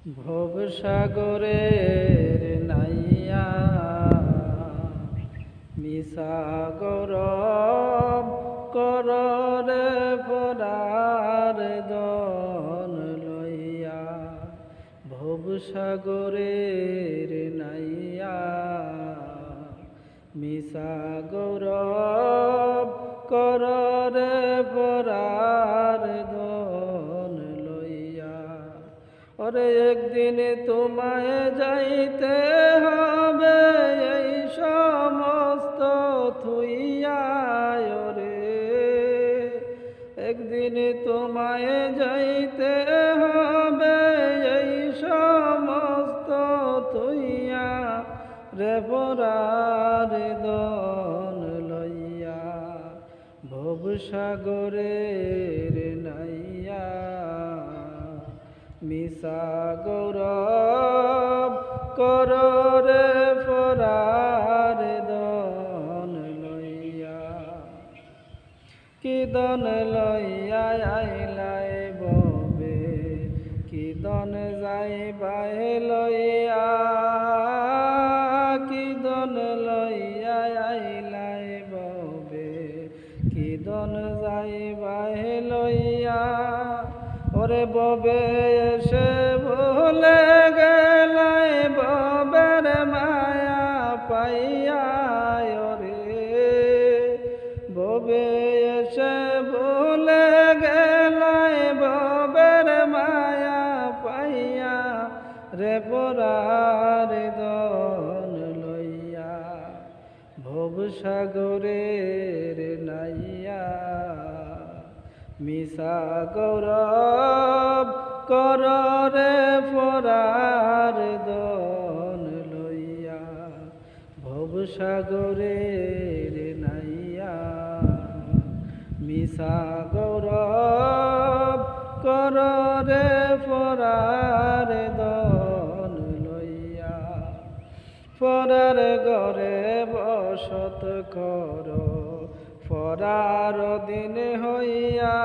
ভবসাগরের নাইয়া মিশা গৌরব কররে ভরার দন লইয়া ভবসাগরের নাইয়া মিশা গৌরব কররে ভরার দন লইয়া ওরে একদিন তোমায় যাইতে হবে এই সমস্ত থুইয়া ওরে একদিন তোমায় যাইতে হবে এই সমস্ত থুইয়া রে ভরার দন লইয়া ভবসাগরের নাইয়া মিশা গৌরব কররে ভরার দন লইয়া কি দন লইয়া আইলাই ববে কি দন যাইবাই লইয়া কি দন লইয়া আইলাই ববে কি দন যাইবাই লইয়া ওরে ববে এসে ভুলে গেলাই ববের মায়া পাইয়া ওরে ববে এসে ভুলে গেলাই ববের মায়া পাইয়া রে ভরার দন লইয়া ভবসাগরের নাইয়া মিশা গৌরব কররে ভরার দন লইয়া ভবসাগরের নাইয়া মিশা গৌরব কররে ভরার দন লইয়া ফরার ঘরে বসত কর ফরার দিন হইয়া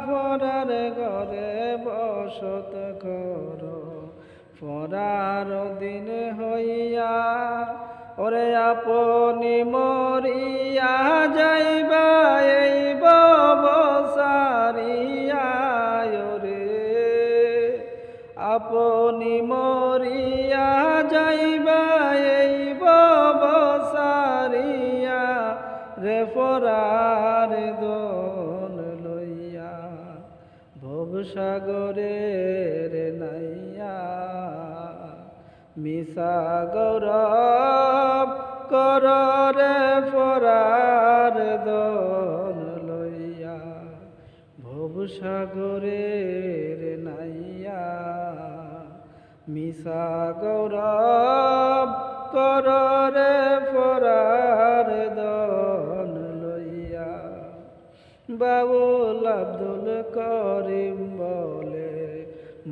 ফরার ঘরে বসত কর ফরার দিন হইয়া ওরে আপনি মরিয়া যাইবা এই ববসারিয়া ওরে আপনি মরিয়া যাইবা এই ববসারিয়া রে ভরার দন লইয়া ভবসাগরের নাইয়া মিশা গৌরব কররে ভরার দন লইয়া ভবসাগরের নাইয়া মিশা গৌরব কররে ভরার দন লইয়া বাউল আব্দুল করিম বলে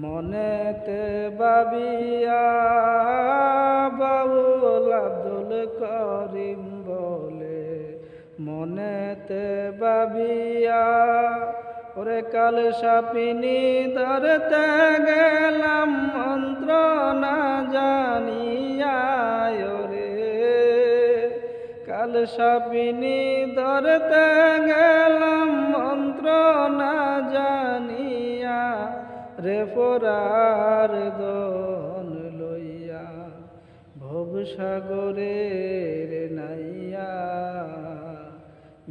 মনেতে ভাবিয়া বাউল আব্দুল করিম বলে মনেতে ভাবিয়া ওরে কাল সাপিনী ধরতে গেলাম মন্ত্র না জানিয়া ওরে কাল সাপিনী ধরতে গেলাম মন্ত্র না জানিয়া রে ভরার দন লইয়া ভবসাগরের নাইয়া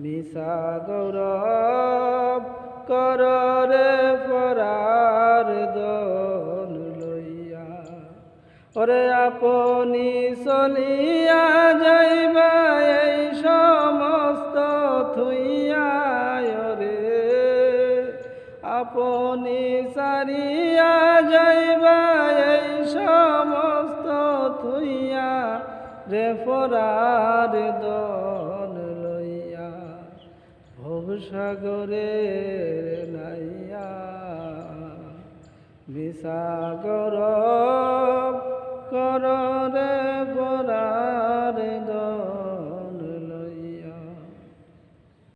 মিশা গৌরব কররে ভরার দন লইয়া ওরে আপনি চলিয়া যাইবা এই সমস্ত থুইয়া ওরে আপনি সারিয়া যাইবা এই সমস্ত থুইয়া রে ভরার দন লইয়া ভবসাগরের নাইয়া মিশা গৌরব কররে